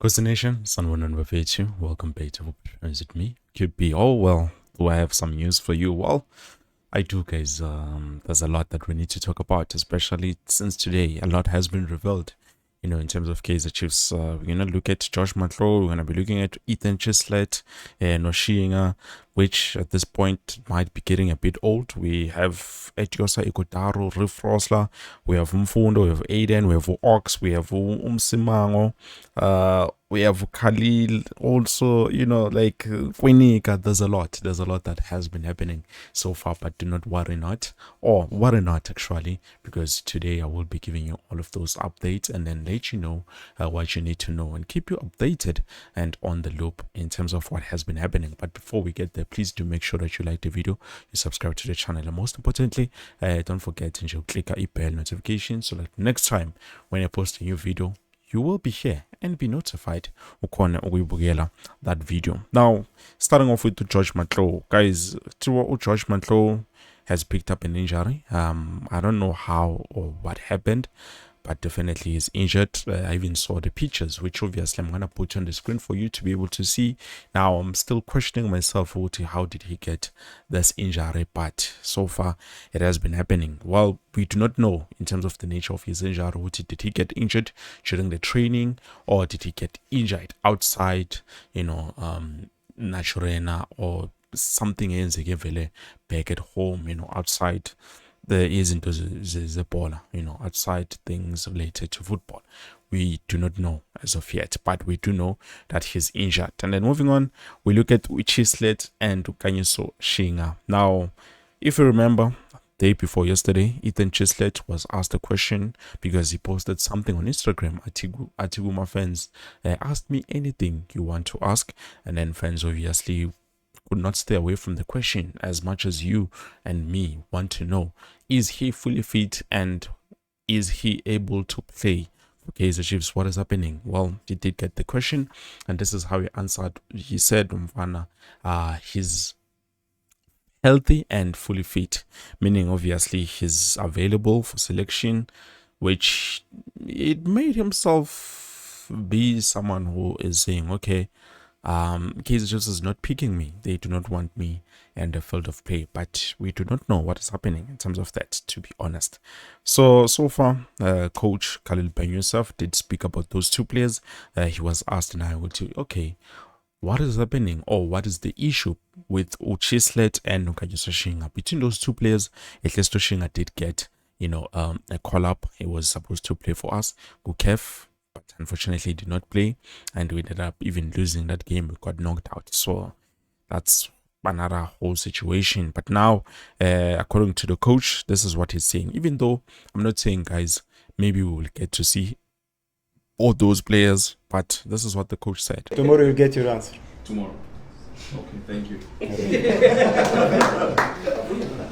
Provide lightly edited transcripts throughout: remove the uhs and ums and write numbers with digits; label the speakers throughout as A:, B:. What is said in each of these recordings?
A: Costa Nation, someone on you. Welcome back to Visit Me. Could be, oh, well, do I have some news for you? Well, I do, guys. There's a lot that we need to talk about, especially since today a lot has been revealed. In terms of Kaizer Chiefs, we're gonna look at Josh Matlow. We're gonna be looking at Ethan Chislet and Noshiinga, which at this point might be getting a bit old. We have Etiosa Ikotaro, Riff Rosler, we have Mfundo, we have Aiden, we have Ox, we have Umsimango, we have Khalil also, like Kwinika. There's a lot that has been happening so far, but do not worry not, or worry not actually, because today I will be giving you all of those updates and then let you know what you need to know and keep you updated and on the loop in terms of what has been happening. But before we get there, please do make sure that you like the video, you subscribe to the channel, and most importantly, don't forget to click a bell notification so that next time when I post a new video, you will be here and be notified that video. Now, starting off with George Matlow, guys. George Matlow has picked up an injury. I don't know how or what happened, but definitely he's injured. I even saw the pictures, which obviously I'm gonna put on the screen for you to be able to see. Now I'm still questioning myself, how did he get this injury? But so far it has been happening. Well, we do not know in terms of the nature of his injury. Did he get injured during the training, or did he get injured outside? Naturena, or something else back at home, outside there isn't a baller, outside things related to football. We do not know as of yet, but we do know that he's injured. And then moving on, we look at Chislet and Kanyiso Shinga. Now, if you remember, day before yesterday, Ethan Chislet was asked a question because he posted something on Instagram. Atiguma fans asked me anything you want to ask, and then fans obviously could not stay away from the question as much as you and me want to know: is he fully fit and is he able to play for Kaizer Chiefs? What is happening? Well, he did get the question, and this is how he answered. He said, Mfana, he's healthy and fully fit, meaning obviously he's available for selection, which it made himself be someone who is saying, okay, Kaizer Chiefs is not picking me. They do not want me in the field of play, but we do not know what is happening in terms of that, to be honest. So far, Coach Khalil Ben Youssef did speak about those two players. He was asked, and I would say, okay, what is happening, or what is the issue with Chislet and Nkagiso Shinga? Between those two players, at least Shinga did get, a call up. He was supposed to play for us, Gukef, but unfortunately did not play, and we ended up even losing that game. We got knocked out. So that's another whole situation. But now, according to the coach, this is what he's saying. Even though I'm not saying, guys, maybe we will get to see all those players, but this is what the coach said.
B: Tomorrow you'll get your answer.
C: Tomorrow. Okay, thank you.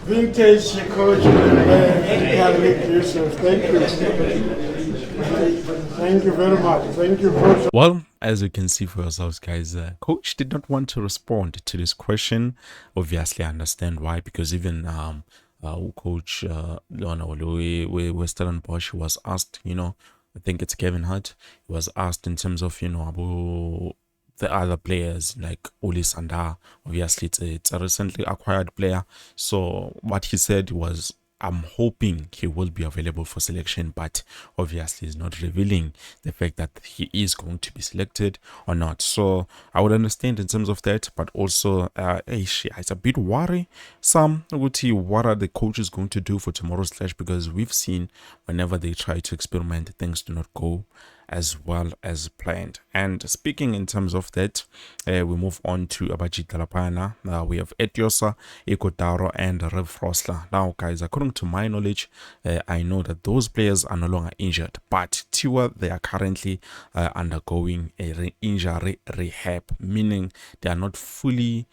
B: Vintage coach, thank you. Thank you very much. Thank you, coach.
A: Well, as you can see for yourselves, guys, coach did not want to respond to this question. Obviously, I understand why, because even coach Western Bosch was asked, I think it's Kevin Hart, was asked in terms of, about the other players like Uli Sanda. Obviously, it's a recently acquired player. So what he said was, I'm hoping he will be available for selection, but obviously he's not revealing the fact that he is going to be selected or not. So I would understand in terms of that, but also it's a bit worry. What are the coaches going to do for tomorrow's clash? Because we've seen whenever they try to experiment, things do not go as well as planned. And speaking in terms of that, we move on to Abaji Talapana. We have Etiosa, Ikotaro, and Rev Rosler. Now, guys, according to my knowledge, I know that those players are no longer injured, but Tiwa, they are currently undergoing a injury rehab, meaning they are not fully,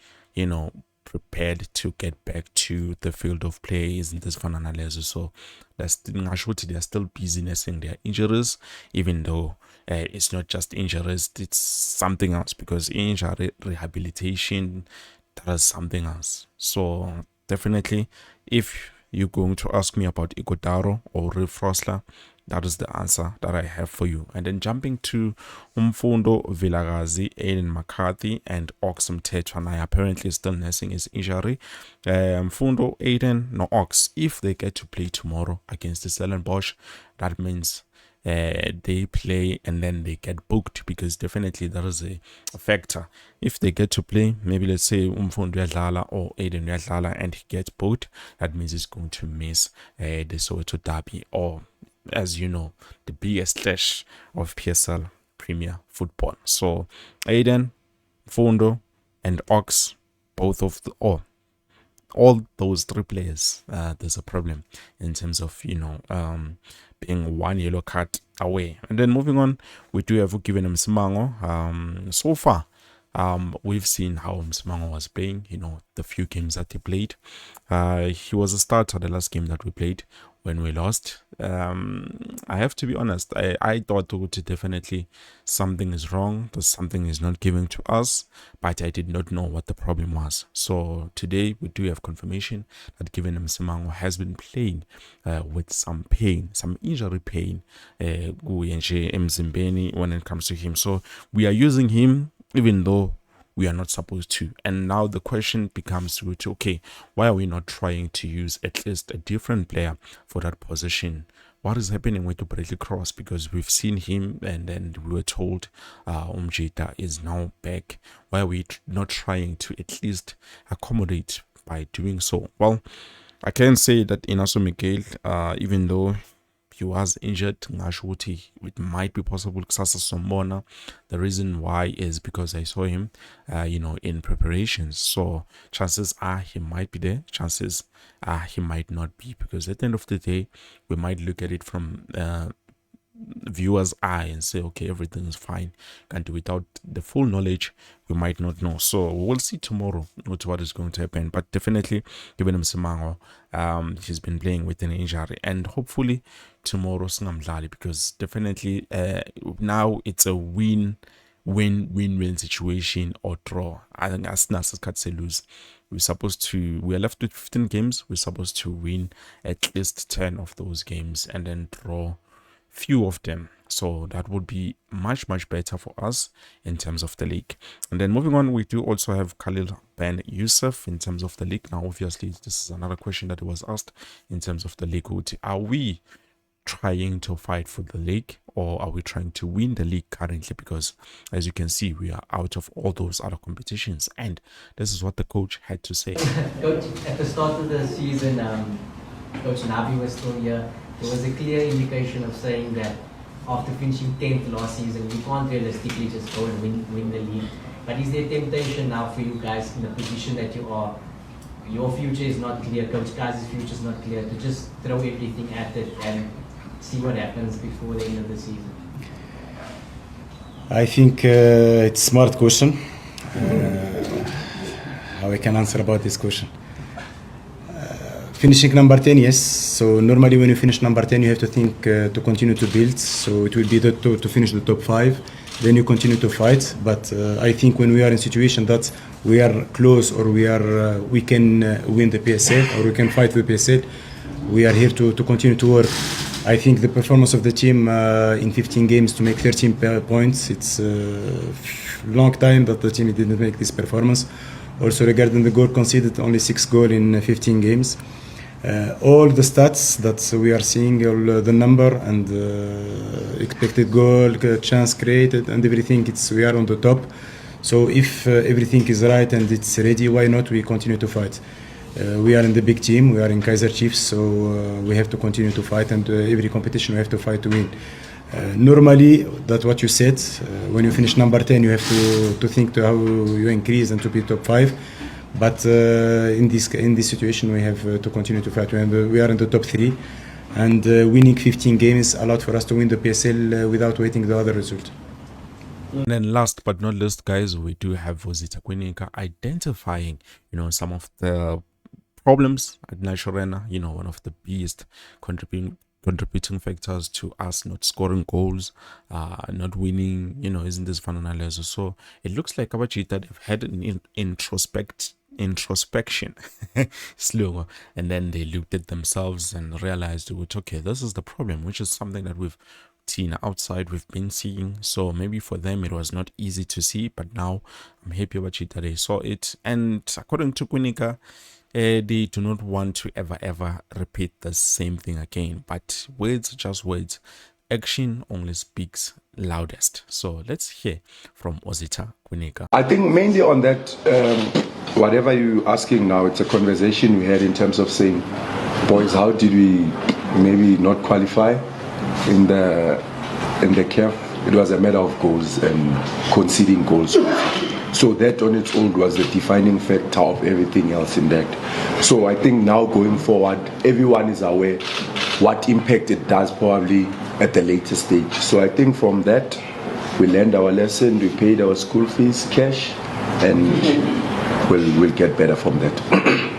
A: prepared to get back to the field of play. Isn't this fun analysis? So they're still busy nursing their injuries, even though it's not just injuries, it's something else, because injury rehabilitation, that is something else. So definitely, if you're going to ask me about Igodaro or Riff Rosler, That is the answer that I have for you. And then jumping to Umfundo Vilagazi, Aiden McCarthy, and Ox Mtetwa apparently still nursing his injury. Mfundo, Aiden, no Ox, if they get to play tomorrow against the Stellenbosch, that means they play and then they get booked, because definitely that is a factor. If they get to play, maybe let's say Umfundo Yadlala or Aiden Yadlala and he gets booked, that means he's going to miss the Soweto Derby, or as you know, the biggest clash of PSL Premier Football. So Aiden, Fundo, and Ox, both of the all those three players, there's a problem in terms of being one yellow card away. And then moving on, we do have given him Msimango. So far, we've seen how Msimango was playing, the few games that he played. He was a starter the last game that we played when we lost. I have to be honest, I thought definitely something is wrong, that something is not giving to us, but I did not know what the problem was. So today we do have confirmation that given Msimango has been playing with some pain, some injury pain when it comes to him. So we are using him even though we are not supposed to. And now the question becomes, okay, why are we not trying to use at least a different player for that position? What is happening with Bradley Cross? Because we've seen him and then we were told Umjita is now back. Why are we not trying to at least accommodate by doing so? Well, I can say that Inaso Miguel, even though he was injured, it might be possible kusasa sombona. The reason why is because I saw him in preparations, so chances are he might be there, chances are he might not be, because at the end of the day we might look at it from viewer's eye and say, okay, everything is fine, and without the full knowledge we might not know. So we'll see tomorrow what is going to happen, but definitely given him Simango, he's been playing with an injury, and hopefully tomorrow singamdlali, because definitely now it's a win-win situation or draw. I think as to lose. We are left with 15 games. We're supposed to win at least 10 of those games and then draw few of them. So that would be much better for us in terms of the league. And then moving on, we do also have Khalil Ben Youssef in terms of the league. Now obviously this is another question that was asked in terms of the league. Are we trying to fight for the league, or are we trying to win the league currently? Because as you can see, we are out of all those other competitions, and this is what the coach had to say.
D: Coach, at the start of the season, Coach Nabi was still here. There was a clear indication of saying that after finishing 10th last season, you can't realistically just go and win the league. But is there temptation now for you guys in the position that you are? Your future is not clear, Coach Kaizer's future is not clear, to just throw everything at it and see what happens before the end of the season?
E: I think it's a smart question. How I can answer about this question? Finishing number 10, yes. So normally when you finish number 10, you have to think to continue to build. So it will be to finish the top 5. Then you continue to fight. But I think when we are in a situation that we are close, or we can win the PSL, or we can fight the PSL, we are here to continue to work. I think the performance of the team in 15 games to make 13 points, it's a long time that the team didn't make this performance. Also regarding the goal conceded, only 6 goals in 15 games. All the stats that we are seeing, all the number and expected goal, chance created and everything, we are on the top. So if everything is right and it's ready, why not we continue to fight? We are in the big team, we are in Kaizer Chiefs, so we have to continue to fight, and every competition we have to fight to win. Normally, that's what you said, when you finish number 10 you have to think to how you increase and to be top 5. But in this situation we have to continue to fight. We are in the top 3, and winning 15 games allowed for us to win the PSL without waiting the other result.
A: And then last but not least, guys, we do have Vosita Kwinika identifying, some of the problems at Nashorena, one of the biggest contributing factors to us not scoring goals, not winning, isn't this fun analysis? So it looks like Abachita, they've had an introspection. Slow. And then they looked at themselves and realized, okay, this is the problem, which is something that we've seen outside, we've been seeing. So maybe for them it was not easy to see, but now I'm happy about it that they saw it. And according to Kunika, they do not want to ever repeat the same thing again. But words are just words. Action only speaks loudest. So let's hear from Ozita Kunika.
F: I think mainly on that, whatever you're asking now, it's a conversation we had in terms of saying, boys, how did we maybe not qualify in the CAF? It was a matter of goals and conceding goals. So that on its own was the defining factor of everything else in that. So I think now going forward, everyone is aware what impact it does probably at the later stage. So I think from that, we learned our lesson, we paid our school fees cash, and we'll get better from that.